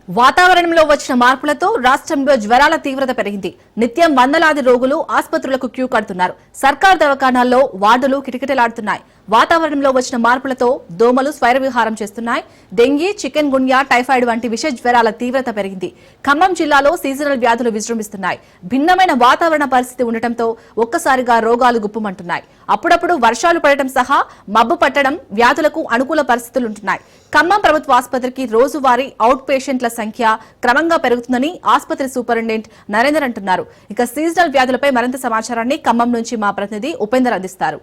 వాతావరణంలో వచ్చిన మార్పులతో రాష్ట్రంలో జ్వరాల తీవ్రత పెరిగింది. నిత్యం వందలాది రోగులు ఆసుపత్రులకు క్యూ కడుతున్నారు. సర్కార్ దవాఖానాల్లో వార్డులు కిటకిటలాడుతున్నాయి. వాతావరణంలో వచ్చిన మార్పులతో దోమలు స్వైర విహారం చేస్తున్నాయి. డెంగీ, చికెన్ గున్యా, టైఫాయిడ్ వంటి విష జ్వరాల తీవ్రత పెరిగింది. ఖమ్మం జిల్లాలో సీజనల్ వ్యాధులు విజృంభిస్తున్నాయి. భిన్నమైన వాతావరణ పరిస్థితి ఉండటంతో ఒక్కసారిగా రోగాలు గుప్పుమంటున్నాయి. అప్పుడప్పుడు వర్షాలు పడటం సహా మబ్బు పట్టడం వ్యాధులకు అనుకూల పరిస్థితులుంటున్నాయి. ఖమ్మం ప్రభుత్వ ఆసుపత్రికి రోజువారీ అవుట్ పేషెంట్ల సంఖ్య క్రమంగా పెరుగుతుందని ఆసుపత్రి సూపరింటెండెంట్ నరేందర్ అంటున్నారు. ఇక సీజనల్ వ్యాధులపై మరింత సమాచారాన్ని ఖమ్మం నుంచి మా ప్రతినిధి ఉపేందర్ అందిస్తారు.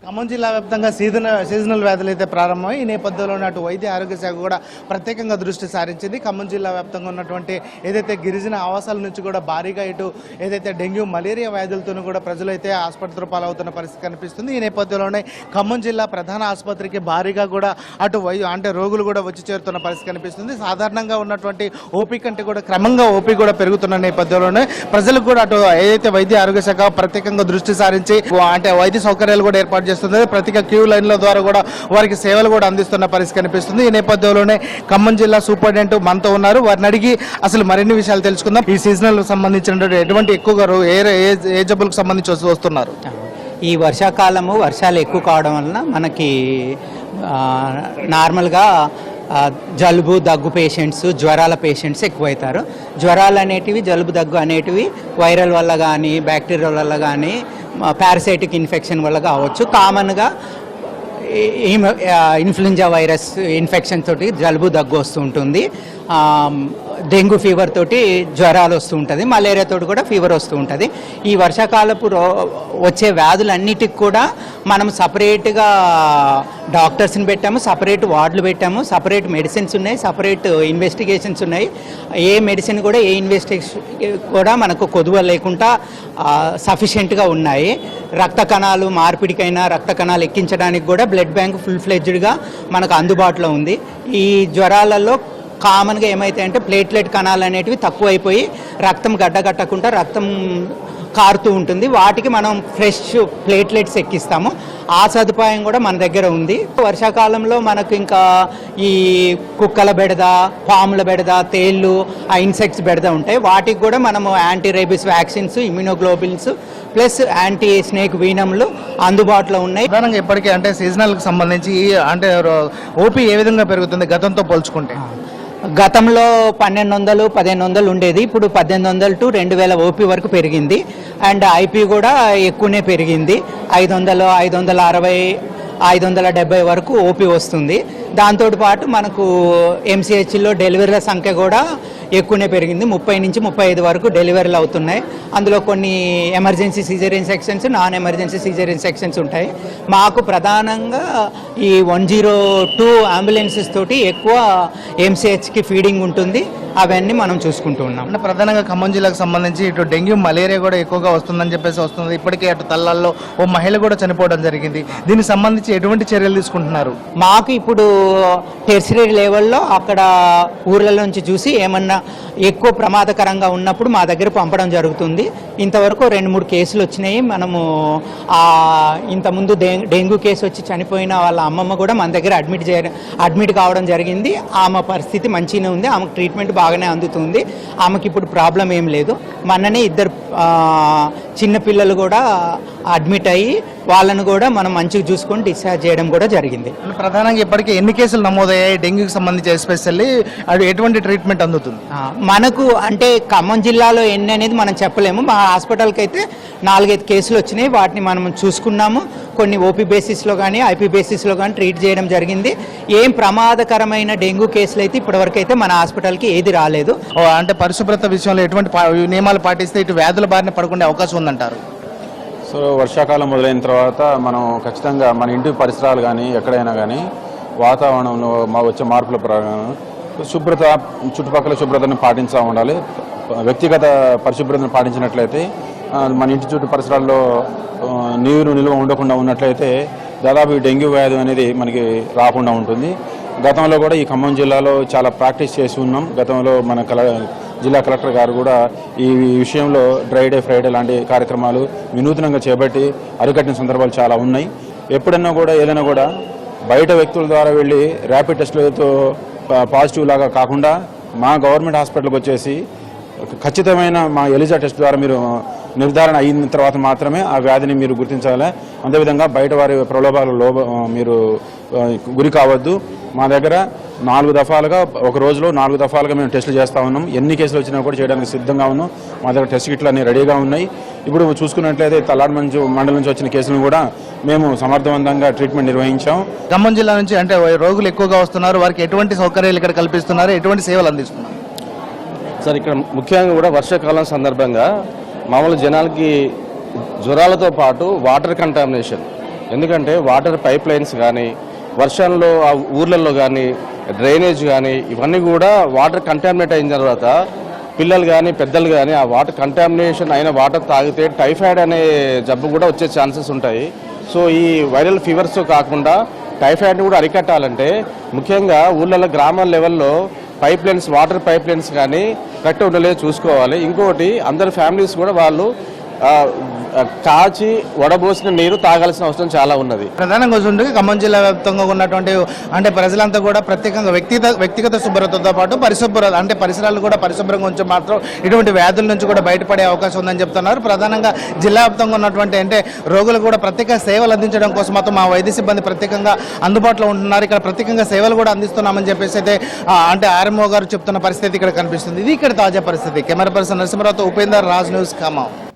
ఖమ్మం జిల్లా వ్యాప్తంగా సీజనల్ వ్యాధులు అయితే ప్రారంభమై ఈ నేపథ్యంలో అటు వైద్య ఆరోగ్య శాఖ కూడా ప్రత్యేకంగా దృష్టి సారించింది. ఖమ్మం జిల్లా వ్యాప్తంగా ఉన్నటువంటి ఏదైతే గిరిజన ఆవాసాల నుంచి కూడా భారీగా ఇటు ఏదైతే డెంగ్యూ, మలేరియా వ్యాధులతోనూ కూడా ప్రజలు అయితే ఆసుపత్రి పాలవుతున్న పరిస్థితి కనిపిస్తుంది. ఈ నేపథ్యంలోనే ఖమ్మం జిల్లా ప్రధాన ఆసుపత్రికి భారీగా కూడా అటు అంటే రోగులు కూడా వచ్చి చేరుతున్న పరిస్థితి కనిపిస్తుంది. సాధారణంగా ఉన్నటువంటి ఓపీ కంటే కూడా క్రమంగా ఓపీ కూడా పెరుగుతున్న నేపథ్యంలోనే ప్రజలకు కూడా అటు ఏదైతే వైద్య ఆరోగ్య శాఖ ప్రత్యేకంగా దృష్టి సారించి అంటే వైద్య సౌకర్యాలు కూడా ఏర్పాటు చేస్తుంది. ప్రత్యేక క్యూ లైన్ల ద్వారా కూడా వారికి సేవలు కూడా అందిస్తున్న పరిస్థితి కనిపిస్తుంది. ఈ నేపథ్యంలోనే ఖమ్మం జిల్లా సూపరింటెండెంట్ మనతో ఉన్నారు. వారిని అడిగి అసలు మరిన్ని విషయాలు తెలుసుకుందాం. ఈ సీజనల్ సంబంధించినటువంటి ఎటువంటి ఎక్కువగా ఏ జబ్బులకు సంబంధించి వస్తున్నారు? ఈ వర్షాకాలము వర్షాలు ఎక్కువ కావడం వలన మనకి నార్మల్గా జలుబు దగ్గు పేషెంట్స్, జ్వరాల పేషెంట్స్ ఎక్కువవుతారు. జ్వరాలు అనేటివి, జలుబు దగ్గు అనేటివి వైరల్ వల్ల కానీ, బ్యాక్టీరియా వల్ల కానీ, పారాసైటిక్ ఇన్ఫెక్షన్ వల్ల కావచ్చు. కామన్గా ఇన్ఫ్లుయెంజా వైరస్ ఇన్ఫెక్షన్ తోటి జలుబు దగ్గు వస్తూ ఉంటుంది. డెంగ్యూ ఫీవర్ తోటి జ్వరాలు వస్తూ ఉంటుంది. మలేరియా తోటి కూడా ఫీవర్ వస్తూ ఉంటుంది. ఈ వర్షాకాలపు వచ్చే వ్యాధులన్నిటికి కూడా మనం సపరేట్గా డాక్టర్స్ని పెట్టాము, సపరేట్ వార్డులు పెట్టాము, సపరేట్ మెడిసిన్స్ ఉన్నాయి, సపరేట్ ఇన్వెస్టిగేషన్స్ ఉన్నాయి. ఏ మెడిసిన్ కూడా ఏ ఇన్వెస్టిగేషన్ కూడా మనకు కొదువ లేకుండా సఫిషియెంట్గా ఉన్నాయి. రక్త కణాలు మార్పిడికైనా రక్త కణాలు ఎక్కించడానికి కూడా బ్లడ్ బ్యాంక్ ఫుల్ ఫ్లెడ్జ్డ్గా మనకు అందుబాటులో ఉంది. ఈ జ్వరాలలో కామన్గా ఏమైతాయంటే ప్లేట్లెట్ కణాలు అనేటివి తక్కువైపోయి రక్తం గడ్డగట్టకుండా రక్తం కారుతూ ఉంటుంది. వాటికి మనం ఫ్రెష్ ప్లేట్లెట్స్ ఎక్కిస్తాము. ఆ సదుపాయం కూడా మన దగ్గర ఉంది. వర్షాకాలంలో మనకు ఇంకా ఈ కుక్కల బెడద, పాముల బెడద, తేళ్ళు, ఆ ఇన్సెక్ట్స్ బెడద ఉంటాయి. వాటికి కూడా మనము anti rabies vaccines, immunoglobulins plus anti snake వీనమ్లు అందుబాటులో ఉన్నాయి. ప్రధానంగా ఇప్పటికీ అంటే సీజనల్కి సంబంధించి అంటే ఓపీ ఏ విధంగా పెరుగుతుంది గతంతో పోల్చుకుంటే? గతంలో 1200, 1500 ఉండేది. ఇప్పుడు 1800 to 2000 ఓపీ వరకు పెరిగింది. అండ్ ఐపీ కూడా ఎక్కువనే పెరిగింది. 500, 560, 570 వరకు ఓపీ వస్తుంది. దాంతో పాటు మనకు ఎంసీహెచ్లో డెలివరీల సంఖ్య కూడా ఎక్కువనే పెరిగింది. 30 నుంచి 35 వరకు డెలివరీలు అవుతున్నాయి. అందులో కొన్ని emergency caesarean sections, non emergency caesarean sections ఉంటాయి. మాకు ప్రధానంగా ఈ 102 అంబులెన్సెస్ తోటి ఎక్కువ ఎంసీహెచ్కి ఫీడింగ్ ఉంటుంది. అవన్నీ మనం చూసుకుంటూ ఉన్నాం. అంటే ప్రధానంగా ఖమ్మం జిల్లాకు సంబంధించి ఇటు డెంగ్యూ, మలేరియా కూడా ఎక్కువగా వస్తుందని చెప్పేసి వస్తుంది. ఇప్పటికే అటు తల్లాల్లో ఓ మహిళ కూడా చనిపోవడం జరిగింది. దీనికి సంబంధించి ఎటువంటి చర్యలు తీసుకుంటున్నారు? మాకు ఇప్పుడు టెర్షరీ లెవెల్లో అక్కడ ఊర్ల నుంచి చూసి ఏమన్నా ఎక్కువ ప్రమాదకరంగా ఉన్నప్పుడు మా దగ్గర పంపడం జరుగుతుంది. ఇంతవరకు 2-3 కేసులు వచ్చినాయి. మనము ఇంతకుముందు డెంగ్యూ కేసు వచ్చి చనిపోయిన వాళ్ళ అమ్మమ్మ కూడా మన దగ్గర అడ్మిట్ కావడం జరిగింది. ఆమె పరిస్థితి మంచిగానే ఉంది. ఆమెకు ట్రీట్మెంట్ బాగానే అందుతుంది. ఆమెకి ఇప్పుడు ప్రాబ్లం ఏం లేదు. మొన్ననే 2 చిన్నపిల్లలు కూడా అడ్మిట్ అయ్యి వాళ్ళను కూడా మనం మంచిగా చూసుకొని డిశ్చార్జ్ చేయడం కూడా జరిగింది. ప్రధానంగా ఇప్పటికీ ఎన్ని కేసులు నమోదయ్యాయి డెంగ్యూకి సంబంధించి? ఎస్పెషల్లీ అది ఎటువంటి ట్రీట్మెంట్ అందుతుంది మనకు? అంటే ఖమ్మం జిల్లాలో ఎన్ని అనేది మనం చెప్పలేము. మా హాస్పిటల్కి అయితే 4-5 కేసులు వచ్చినాయి. వాటిని మనం చూసుకున్నాము. కొన్ని ఓపీ బేసిస్లో కానీ ఐపీ బేసిస్లో కానీ ట్రీట్ చేయడం జరిగింది. ఏం ప్రమాదకరమైన డెంగ్యూ కేసులు అయితే ఇప్పటివరకు అయితే మన హాస్పిటల్కి ఏది రాలేదు. అంటే పరిశుభ్రత విషయంలో ఎటువంటి నియమాలు పాటిస్తే ఇటు వ్యాధుల బారిన పడుకునే అవకాశం ఉందంటారు? సో వర్షాకాలం మొదలైన తర్వాత మనం ఖచ్చితంగా మన ఇంటి పరిసరాలు కానీ ఎక్కడైనా కానీ వాతావరణంలో వచ్చే మార్పుల ప్రకారం శుభ్రత, చుట్టుపక్కల శుభ్రతను పాటించా ఉండాలి. వ్యక్తిగత పరిశుభ్రతను పాటించినట్లయితే మన ఇంటి చుట్టూ పరిసరాల్లో నీరు నిల్వ ఉండకుండా ఉన్నట్లయితే దాదాపు ఈ డెంగ్యూ వ్యాధి అనేది మనకి రాకుండా ఉంటుంది. గతంలో కూడా ఈ ఖమ్మం జిల్లాలో చాలా ప్రాక్టీస్ చేసి ఉన్నాం. గతంలో మన జిల్లా కలెక్టర్ గారు కూడా ఈ విషయంలో డ్రై డే, ఫ్రైడే లాంటి కార్యక్రమాలు వినూత్నంగా చేపట్టి అరికట్టిన సందర్భాలు చాలా ఉన్నాయి. ఎప్పుడన్నా కూడా ఏదైనా కూడా బయట వ్యక్తుల ద్వారా వెళ్ళి ర్యాపిడ్ టెస్టులతో పాజిటివ్ లాగా కాకుండా మా గవర్నమెంట్ హాస్పిటల్కి వచ్చేసి ఖచ్చితమైన మా ఎలిజా టెస్ట్ ద్వారా మీరు నిర్ధారణ అయిన తర్వాత మాత్రమే ఆ వ్యాధిని మీరు గుర్తించాలి. అదేవిధంగా బయట వారి ప్రలోభాలు మీరు గురి కావద్దు. మా దగ్గర 4 దఫాలుగా ఒక రోజులో 4 దఫాలుగా మేము టెస్టులు చేస్తూ ఉన్నాం. ఎన్ని కేసులు వచ్చినా కూడా చేయడానికి సిద్ధంగా ఉన్నాం. మా దగ్గర టెస్ట్ కిట్లు అన్నీ రెడీగా ఉన్నాయి. ఇప్పుడు చూసుకున్నట్లయితే తల్లాడు మండలం నుంచి వచ్చిన కేసులను కూడా మేము సమర్థవంతంగా ట్రీట్మెంట్ నిర్వహించాం. ఖమ్మం జిల్లా నుంచి అంటే రోగులు ఎక్కువగా వస్తున్నారు, వారికి ఎటువంటి సౌకర్యాలు ఇక్కడ కల్పిస్తున్నారు, ఎటువంటి సేవలు అందిస్తున్నారు? సార్ ఇక్కడ ముఖ్యంగా కూడా వర్షాకాలం సందర్భంగా మామూలు జనాలకి జ్వరాలతో పాటు వాటర్ కంటామినేషన్, ఎందుకంటే వాటర్ పైప్ లైన్స్ కానీ వర్షంలో ఆ ఊర్లలో కానీ డ్రైనేజ్ కానీ ఇవన్నీ కూడా వాటర్ కంటామినేట్ అయిన తర్వాత పిల్లలు కానీ పెద్దలు కానీ ఆ వాటర్ కంటామినేషన్ అయిన వాటర్ తాగితే టైఫాయిడ్ అనే జబ్బు కూడా వచ్చే ఛాన్సెస్ ఉంటాయి. సో ఈ వైరల్ ఫీవర్స్ కాకుండా టైఫాయిడ్ని కూడా అరికట్టాలంటే ముఖ్యంగా ఊళ్ళలో గ్రామాల లెవెల్లో pipe lines water pipe lines కానీ కరెక్ట్ ఉండలేదు చూసుకోవాలి. ఇంకోటి అందరు ఫ్యామిలీస్ కూడా వాళ్ళు కాచి వడబోసిన నీరు తాగాల్సిన అవసరం చాలా ఉన్నది. ప్రధానంగా చూస్తుంటే ఖమ్మం జిల్లా వ్యాప్తంగా ఉన్నటువంటి అంటే ప్రజలంతా కూడా ప్రత్యేకంగా వ్యక్తిగత శుభ్రతతో పాటు పరిసరాలు కూడా పరిశుభ్రంగా ఉంచి మాత్రం ఇటువంటి వ్యాధుల నుంచి కూడా బయటపడే అవకాశం ఉందని చెప్తున్నారు. ప్రధానంగా జిల్లా వ్యాప్తంగా ఉన్నటువంటి అంటే రోగులు కూడా ప్రత్యేక సేవలు అందించడం కోసం మాత్రం మా వైద్య సిబ్బంది ప్రత్యేకంగా అందుబాటులో ఉంటున్నారు. ఇక్కడ ప్రత్యేకంగా సేవలు కూడా అందిస్తున్నామని చెప్పేసి అయితే అంటే ఆర్ఎంఓ గారు చెప్తున్న పరిస్థితి ఇక్కడ కనిపిస్తుంది. ఇది ఇక్కడ తాజా పరిస్థితి. కెమెరా పర్సన్ నరసింహరావుతో ఉపేందర్, రాజ్ న్యూస్, ఖమ్మం.